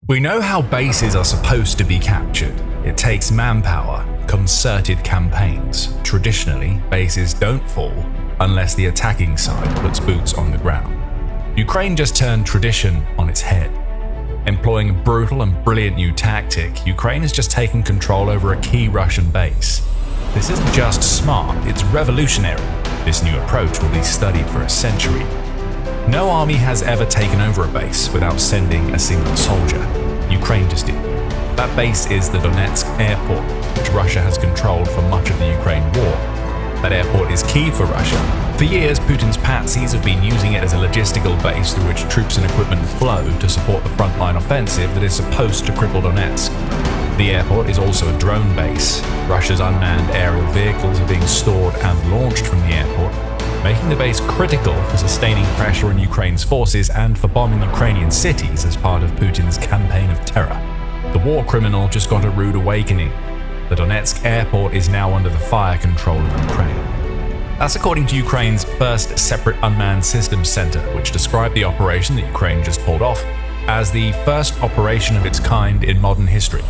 We know how bases are supposed to be captured. It takes manpower, concerted campaigns. Traditionally, bases don't fall unless the attacking side puts boots on the ground. Ukraine just turned tradition on its head. Employing a brutal and brilliant new tactic, Ukraine has just taken control over a key Russian base. This isn't just smart, it's revolutionary. This new approach will be studied for a century. No army has ever taken over a base without sending a single soldier. Ukraine just did. That base is the Donetsk Airport, which Russia has controlled for much of the Ukraine war. That airport is key for Russia. For years, Putin's patsies have been using it as a logistical base through which troops and equipment flow to support the frontline offensive that is supposed to cripple Donetsk. The airport is also a drone base. Russia's unmanned aerial vehicles are being stored and launched from the airport, making the base critical for sustaining pressure on Ukraine's forces and for bombing Ukrainian cities as part of Putin's campaign of terror. The war criminal just got a rude awakening. The Donetsk airport is now under the fire control of Ukraine. That's according to Ukraine's first separate unmanned systems center, which described the operation that Ukraine just pulled off as the first operation of its kind in modern history.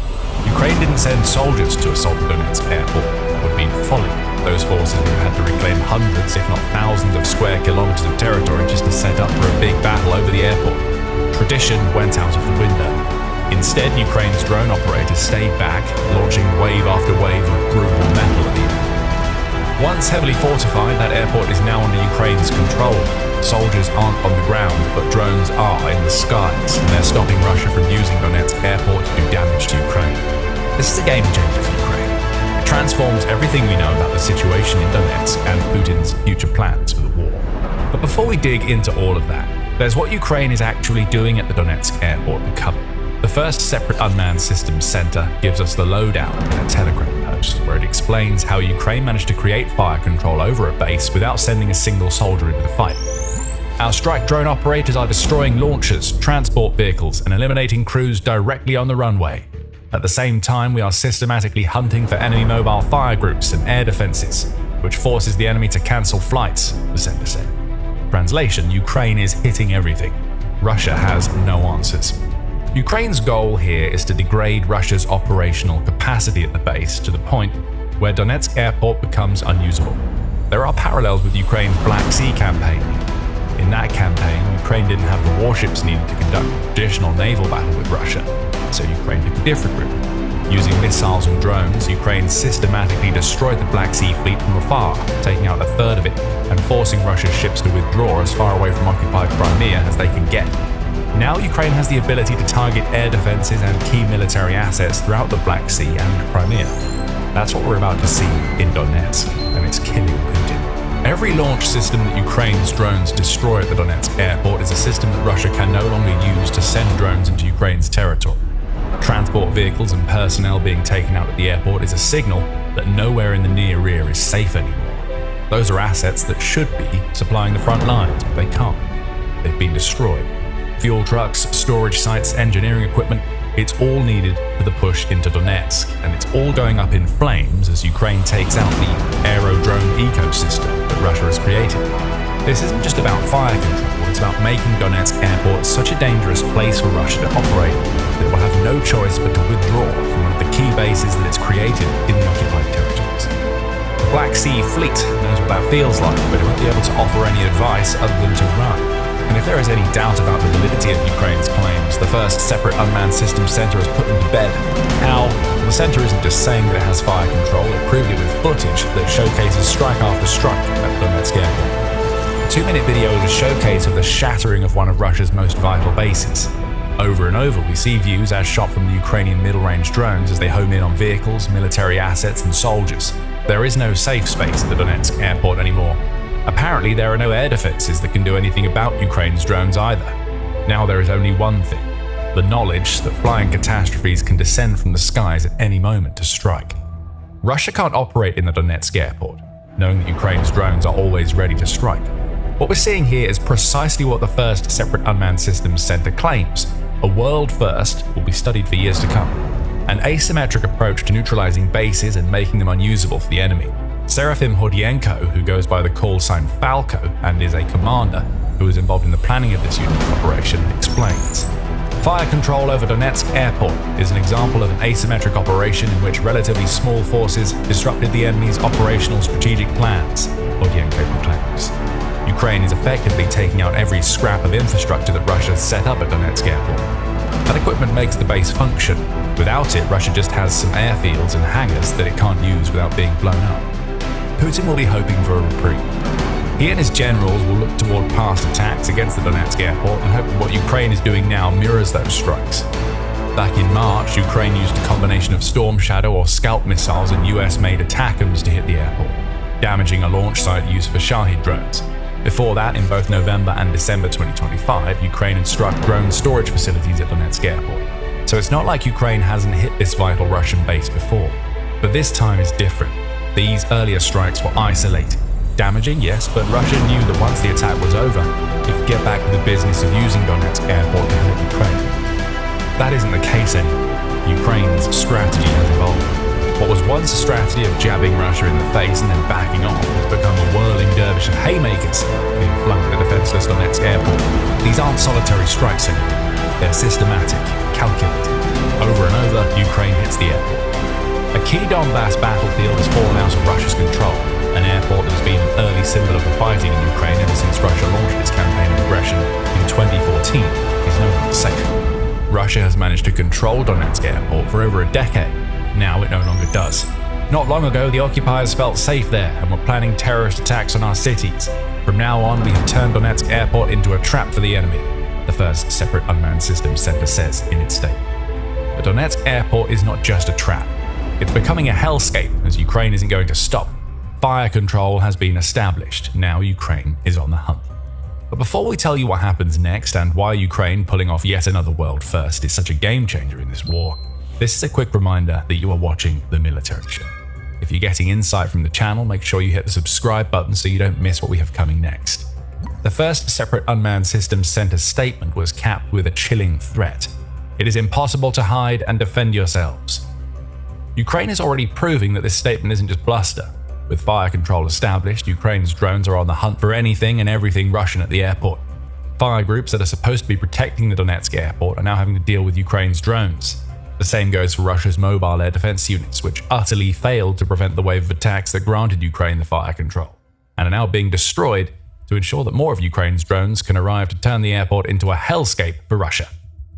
Ukraine didn't send soldiers to assault the Donetsk airport. It would have been folly. Those forces would have had to reclaim hundreds, if not thousands, of square kilometers of territory just to set up for a big battle over the airport. Tradition went out of the window. Instead, Ukraine's drone operators stayed back, launching wave after wave of brutal metal at the airport. Once heavily fortified, that airport is now under Ukraine's control. Soldiers aren't on the ground, but drones are in the skies, and they're stopping Russia from using Donetsk airport to do damage to Ukraine. This is a game changer for Ukraine. It transforms everything we know about the situation in Donetsk and Putin's future plans for the war. But before we dig into all of that, there's what Ukraine is actually doing at the Donetsk airport to cover. The first separate unmanned systems center gives us the lowdown in a Telegram post, where it explains how Ukraine managed to create fire control over a base without sending a single soldier into the fight. Our strike drone operators are destroying launchers, transport vehicles, and eliminating crews directly on the runway. At the same time, we are systematically hunting for enemy mobile fire groups and air defenses, which forces the enemy to cancel flights, the center said. Translation: Ukraine is hitting everything. Russia has no answers. Ukraine's goal here is to degrade Russia's operational capacity at the base to the point where Donetsk airport becomes unusable. There are parallels with Ukraine's Black Sea campaign. In that campaign, Ukraine didn't have the warships needed to conduct traditional naval battle with Russia, so Ukraine took a different route. Using missiles and drones, Ukraine systematically destroyed the Black Sea fleet from afar, taking out a third of it and forcing Russia's ships to withdraw as far away from occupied Crimea as they can get. Now Ukraine has the ability to target air defenses and key military assets throughout the Black Sea and Crimea. That's what we're about to see in Donetsk, and it's killing Putin. Every launch system that Ukraine's drones destroy at the Donetsk airport is a system that Russia can no longer use to send drones into Ukraine's territory. Transport vehicles and personnel being taken out at the airport is a signal that nowhere in the near rear is safe anymore. Those are assets that should be supplying the front lines, but they can't. They've been destroyed. Fuel trucks, storage sites, engineering equipment, it's all needed for the push into Donetsk, and it's all going up in flames as Ukraine takes out the aerodrome ecosystem that Russia has created. This isn't just about fire control, it's about making Donetsk airport such a dangerous place for Russia to operate that it will have no choice but to withdraw from one of the key bases that it's created in the occupied territories. The Black Sea Fleet knows what that feels like, but it won't be able to offer any advice other than to run. And if there is any doubt about the validity of Ukraine's claims, the first separate unmanned systems center has put them to bed. How? The center isn't just saying that it has fire control, it proved it with footage that showcases strike after strike at Donetsk airport. A 2-minute video is a showcase of the shattering of one of Russia's most vital bases. Over and over, we see views as shot from the Ukrainian middle-range drones as they home in on vehicles, military assets, and soldiers. There is no safe space at the Donetsk airport anymore. Apparently, there are no air defenses that can do anything about Ukraine's drones either. Now there is only one thing: the knowledge that flying catastrophes can descend from the skies at any moment to strike. Russia can't operate in the Donetsk airport, knowing that Ukraine's drones are always ready to strike. What we're seeing here is precisely what the first separate unmanned systems center claims. A world first will be studied for years to come. An asymmetric approach to neutralizing bases and making them unusable for the enemy. Serafim Hodienko, who goes by the call sign Falco and is a commander who was involved in the planning of this unique operation, explains. Fire control over Donetsk Airport is an example of an asymmetric operation in which relatively small forces disrupted the enemy's operational strategic plans, Bodienko proclaims. Ukraine is effectively taking out every scrap of infrastructure that Russia has set up at Donetsk Airport. That equipment makes the base function. Without it, Russia just has some airfields and hangars that it can't use without being blown up. Putin will be hoping for a reprieve. He and his generals will look toward past attacks against the Donetsk airport and hope that what Ukraine is doing now mirrors those strikes. Back in March, Ukraine used a combination of Storm Shadow or Scalp missiles and US-made ATACMS to hit the airport, damaging a launch site used for Shahid drones. Before that, in both November and December 2025, Ukraine had struck drone storage facilities at Donetsk airport. So it's not like Ukraine hasn't hit this vital Russian base before. But this time is different. These earlier strikes were isolated. Damaging, yes, but Russia knew that once the attack was over, it could get back to the business of using Donetsk airport to hurt Ukraine. That isn't the case anymore. Ukraine's strategy has evolved. What was once a strategy of jabbing Russia in the face and then backing off has become a whirling dervish of haymakers being flung at the defenseless Donetsk airport. These aren't solitary strikes anymore. They're systematic, calculated. Over and over, Ukraine hits the airport. A key Donbass battlefield has fallen out of Russia's control. An airport that has been an early symbol of the fighting in Ukraine ever since Russia launched its campaign of aggression in 2014 is no longer safe. Russia has managed to control Donetsk airport for over a decade. Now it no longer does. Not long ago, the occupiers felt safe there and were planning terrorist attacks on our cities. From now on, we have turned Donetsk airport into a trap for the enemy, the first separate unmanned systems center says in its statement. But Donetsk airport is not just a trap. It's becoming a hellscape as Ukraine isn't going to stop. Fire control has been established. Now Ukraine is on the hunt. But before we tell you what happens next and why Ukraine pulling off yet another world first is such a game changer in this war, this is a quick reminder that you are watching The Military Show. If you're getting insight from the channel, make sure you hit the subscribe button so you don't miss what we have coming next. The first separate unmanned systems center statement was capped with a chilling threat. It is impossible to hide and defend yourselves. Ukraine is already proving that this statement isn't just bluster. With fire control established, Ukraine's drones are on the hunt for anything and everything Russian at the airport. Fire groups that are supposed to be protecting the Donetsk airport are now having to deal with Ukraine's drones. The same goes for Russia's mobile air defense units, which utterly failed to prevent the wave of attacks that granted Ukraine the fire control, and are now being destroyed to ensure that more of Ukraine's drones can arrive to turn the airport into a hellscape for Russia.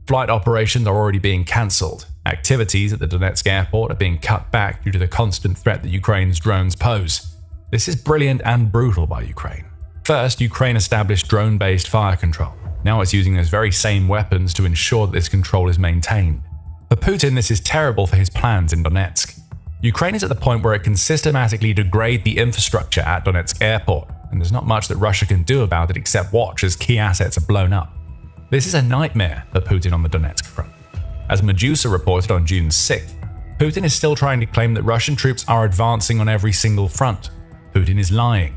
Flight operations are already being cancelled. Activities at the Donetsk airport are being cut back due to the constant threat that Ukraine's drones pose. This is brilliant and brutal by Ukraine. First, Ukraine established drone-based fire control. Now it's using those very same weapons to ensure that this control is maintained. For Putin, this is terrible for his plans in Donetsk. Ukraine is at the point where it can systematically degrade the infrastructure at Donetsk airport, and there's not much that Russia can do about it except watch as key assets are blown up. This is a nightmare for Putin on the Donetsk front. As Medusa reported on June 6th, Putin is still trying to claim that Russian troops are advancing on every single front. Putin is lying.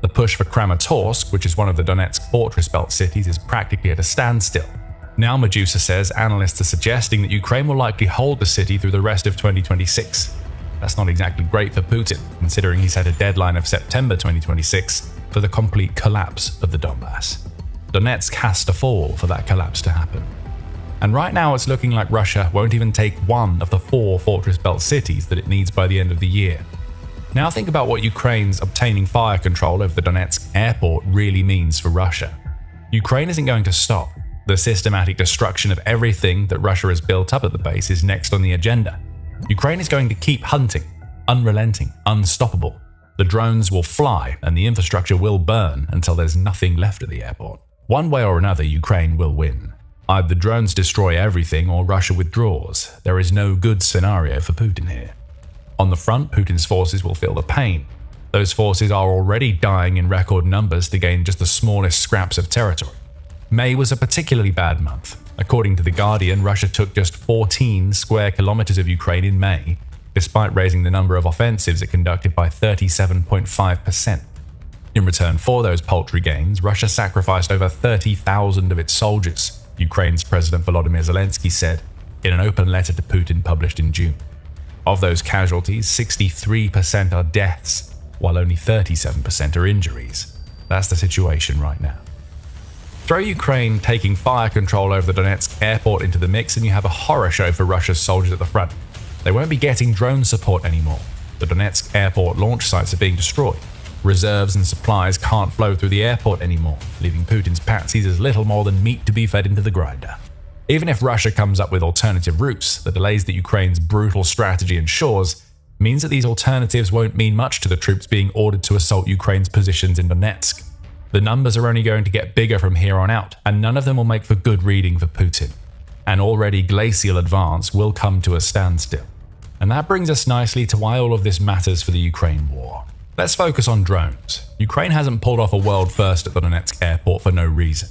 The push for Kramatorsk, which is one of the Donetsk fortress belt cities, is practically at a standstill. Now Medusa says analysts are suggesting that Ukraine will likely hold the city through the rest of 2026. That's not exactly great for Putin, considering he's had a deadline of September 2026 for the complete collapse of the Donbass. Donetsk has to fall for that collapse to happen. And right now it's looking like Russia won't even take one of the 4 fortress belt cities that it needs by the end of the year. Now think about what Ukraine's obtaining fire control over the Donetsk airport really means for Russia. Ukraine isn't going to stop. The systematic destruction of everything that Russia has built up at the base is next on the agenda. Ukraine is going to keep hunting, unrelenting, unstoppable. The drones will fly and the infrastructure will burn until there's nothing left at the airport. One way or another, Ukraine will win. Either the drones destroy everything or Russia withdraws. There is no good scenario for Putin here. On the front, Putin's forces will feel the pain. Those forces are already dying in record numbers to gain just the smallest scraps of territory. May was a particularly bad month. According to The Guardian, Russia took just 14 square kilometers of Ukraine in May, despite raising the number of offensives it conducted by 37.5%. In return for those paltry gains, Russia sacrificed over 30,000 of its soldiers, Ukraine's President Volodymyr Zelensky said in an open letter to Putin published in June. Of those casualties, 63% are deaths, while only 37% are injuries. That's the situation right now. Throw Ukraine taking fire control over the Donetsk airport into the mix and you have a horror show for Russia's soldiers at the front. They won't be getting drone support anymore. The Donetsk airport launch sites are being destroyed. Reserves and supplies can't flow through the airport anymore, leaving Putin's patsies as little more than meat to be fed into the grinder. Even if Russia comes up with alternative routes, the delays that Ukraine's brutal strategy ensures means that these alternatives won't mean much to the troops being ordered to assault Ukraine's positions in Donetsk. The numbers are only going to get bigger from here on out, and none of them will make for good reading for Putin. An already glacial advance will come to a standstill. And that brings us nicely to why all of this matters for the Ukraine war. Let's focus on drones. Ukraine hasn't pulled off a world first at the Donetsk airport for no reason.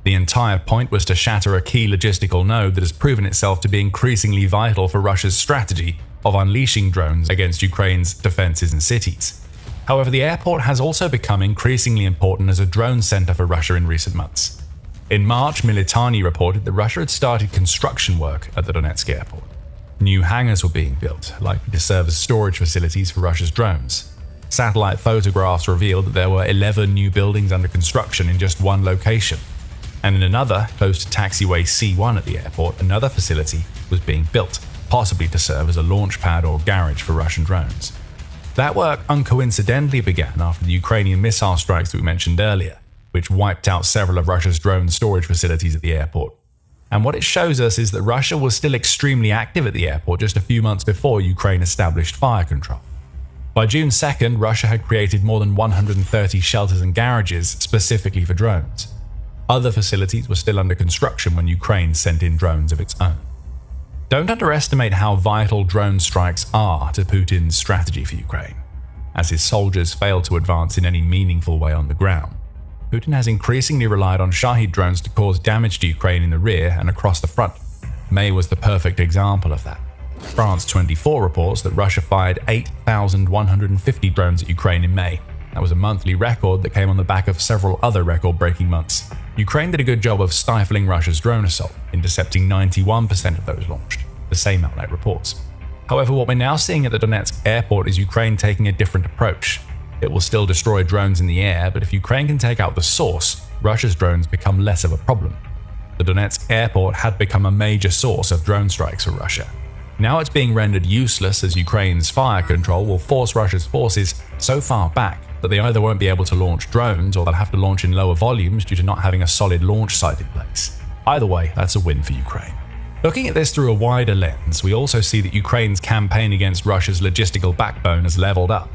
The entire point was to shatter a key logistical node that has proven itself to be increasingly vital for Russia's strategy of unleashing drones against Ukraine's defenses and cities. However, the airport has also become increasingly important as a drone center for Russia in recent months. In March, Militani reported that Russia had started construction work at the Donetsk airport. New hangars were being built, likely to serve as storage facilities for Russia's drones. Satellite photographs revealed that there were 11 new buildings under construction in just one location. And in another, close to taxiway C1 at the airport, another facility was being built, possibly to serve as a launch pad or garage for Russian drones. That work uncoincidentally began after the Ukrainian missile strikes that we mentioned earlier, which wiped out several of Russia's drone storage facilities at the airport. And what it shows us is that Russia was still extremely active at the airport just a few months before Ukraine established fire control. By June 2nd, Russia had created more than 130 shelters and garages specifically for drones. Other facilities were still under construction when Ukraine sent in drones of its own. Don't underestimate how vital drone strikes are to Putin's strategy for Ukraine. As his soldiers fail to advance in any meaningful way on the ground, Putin has increasingly relied on Shahid drones to cause damage to Ukraine in the rear and across the front. May was the perfect example of that. France 24 reports that Russia fired 8,150 drones at Ukraine in May. That was a monthly record that came on the back of several other record-breaking months. Ukraine did a good job of stifling Russia's drone assault, intercepting 91% of those launched, the same outlet reports. However, what we're now seeing at the Donetsk airport is Ukraine taking a different approach. It will still destroy drones in the air, but if Ukraine can take out the source, Russia's drones become less of a problem. The Donetsk airport had become a major source of drone strikes for Russia. Now it's being rendered useless as Ukraine's fire control will force Russia's forces so far back that they either won't be able to launch drones or they'll have to launch in lower volumes due to not having a solid launch site in place. Either way, that's a win for Ukraine. Looking at this through a wider lens, we also see that Ukraine's campaign against Russia's logistical backbone has leveled up.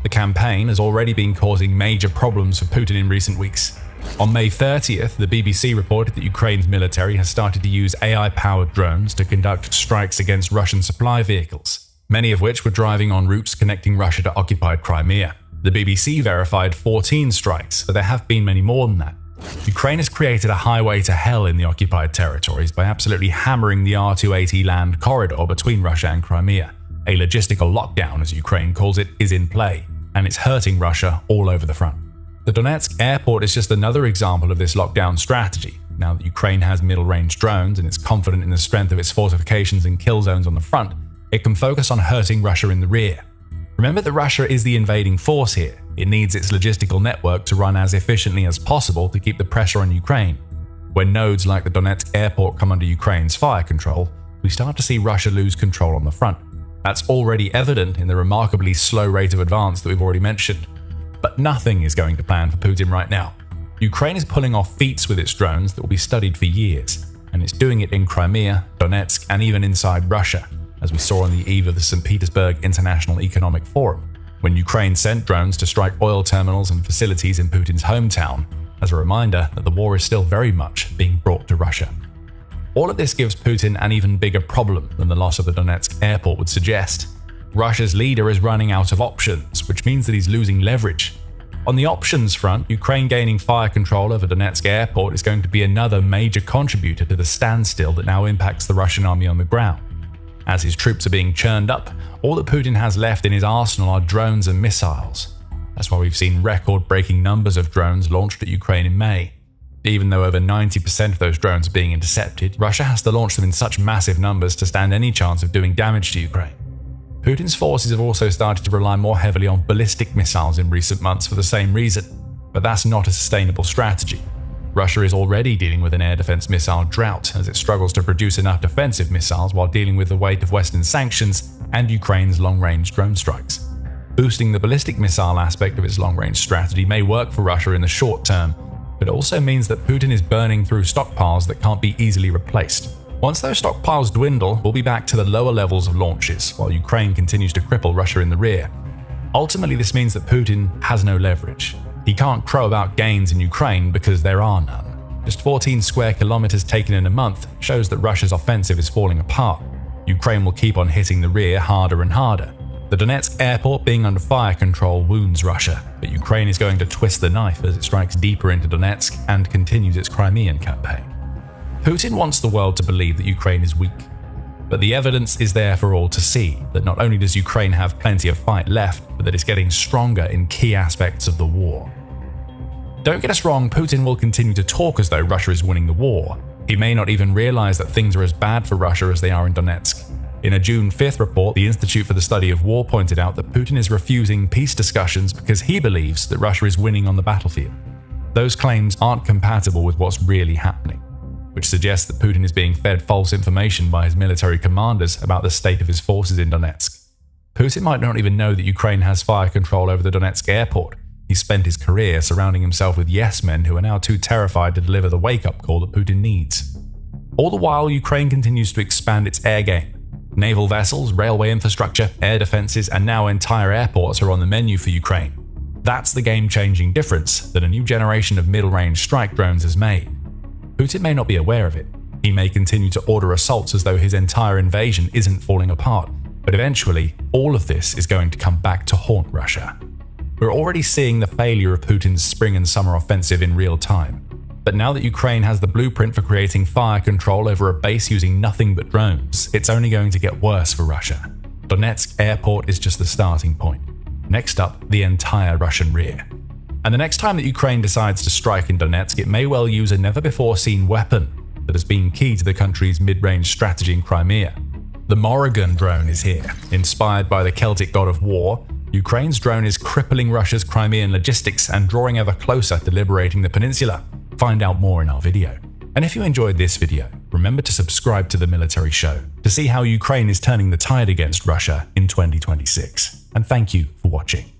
The campaign has already been causing major problems for Putin in recent weeks. On May 30th, the BBC reported that Ukraine's military has started to use AI-powered drones to conduct strikes against Russian supply vehicles, many of which were driving on routes connecting Russia to occupied Crimea. The BBC verified 14 strikes, but there have been many more than that. Ukraine has created a highway to hell in the occupied territories by absolutely hammering the R280 land corridor between Russia and Crimea. A logistical lockdown, as Ukraine calls it, is in play, and it's hurting Russia all over the front. The Donetsk airport is just another example of this lockdown strategy. Now that Ukraine has middle-range drones and it's confident in the strength of its fortifications and kill zones on the front, it can focus on hurting Russia in the rear. Remember that Russia is the invading force here. It needs its logistical network to run as efficiently as possible to keep the pressure on Ukraine. When nodes like the Donetsk airport come under Ukraine's fire control, we start to see Russia lose control on the front. That's already evident in the remarkably slow rate of advance that we've already mentioned. But nothing is going to plan for Putin right now. Ukraine is pulling off feats with its drones that will be studied for years, and it's doing it in Crimea, Donetsk, and even inside Russia, as we saw on the eve of the St. Petersburg International Economic Forum, when Ukraine sent drones to strike oil terminals and facilities in Putin's hometown, as a reminder that the war is still very much being brought to Russia. All of this gives Putin an even bigger problem than the loss of the Donetsk airport would suggest. Russia's leader is running out of options, which means that he's losing leverage. On the options front, Ukraine gaining fire control over Donetsk airport is going to be another major contributor to the standstill that now impacts the Russian army on the ground. As his troops are being churned up, all that Putin has left in his arsenal are drones and missiles. That's why we've seen record-breaking numbers of drones launched at Ukraine in May. Even though over 90% of those drones are being intercepted, Russia has to launch them in such massive numbers to stand any chance of doing damage to Ukraine. Putin's forces have also started to rely more heavily on ballistic missiles in recent months for the same reason, but that's not a sustainable strategy. Russia is already dealing with an air defense missile drought as it struggles to produce enough defensive missiles while dealing with the weight of Western sanctions and Ukraine's long-range drone strikes. Boosting the ballistic missile aspect of its long-range strategy may work for Russia in the short term, but it also means that Putin is burning through stockpiles that can't be easily replaced. Once those stockpiles dwindle, we'll be back to the lower levels of launches, while Ukraine continues to cripple Russia in the rear. Ultimately, this means that Putin has no leverage. He can't crow about gains in Ukraine because there are none. Just 14 square kilometers taken in a month shows that Russia's offensive is falling apart. Ukraine will keep on hitting the rear harder and harder. The Donetsk Airport being under fire control wounds Russia, but Ukraine is going to twist the knife as it strikes deeper into Donetsk and continues its Crimean campaign. Putin wants the world to believe that Ukraine is weak, but the evidence is there for all to see that not only does Ukraine have plenty of fight left, but that it's getting stronger in key aspects of the war. Don't get us wrong, Putin will continue to talk as though Russia is winning the war. He may not even realize that things are as bad for Russia as they are in Donetsk. In a June 5th report, the Institute for the Study of War pointed out that Putin is refusing peace discussions because he believes that Russia is winning on the battlefield. Those claims aren't compatible with what's really happening, which suggests that Putin is being fed false information by his military commanders about the state of his forces in Donetsk. Putin might not even know that Ukraine has fire control over the Donetsk airport. He spent his career surrounding himself with yes-men who are now too terrified to deliver the wake-up call that Putin needs. All the while, Ukraine continues to expand its air game. Naval vessels, railway infrastructure, air defenses, and now entire airports are on the menu for Ukraine. That's the game-changing difference that a new generation of middle-range strike drones has made. Putin may not be aware of it. He may continue to order assaults as though his entire invasion isn't falling apart, but eventually, all of this is going to come back to haunt Russia. We're already seeing the failure of Putin's spring and summer offensive in real time. But now that Ukraine has the blueprint for creating fire control over a base using nothing but drones, it's only going to get worse for Russia. Donetsk Airport is just the starting point. Next up, the entire Russian rear. And the next time that Ukraine decides to strike in Donetsk, it may well use a never-before-seen weapon that has been key to the country's mid-range strategy in Crimea. The Morrigan drone is here. Inspired by the Celtic god of war, Ukraine's drone is crippling Russia's Crimean logistics and drawing ever closer to liberating the peninsula. Find out more in our video. And if you enjoyed this video, remember to subscribe to The Military Show to see how Ukraine is turning the tide against Russia in 2026. And thank you for watching.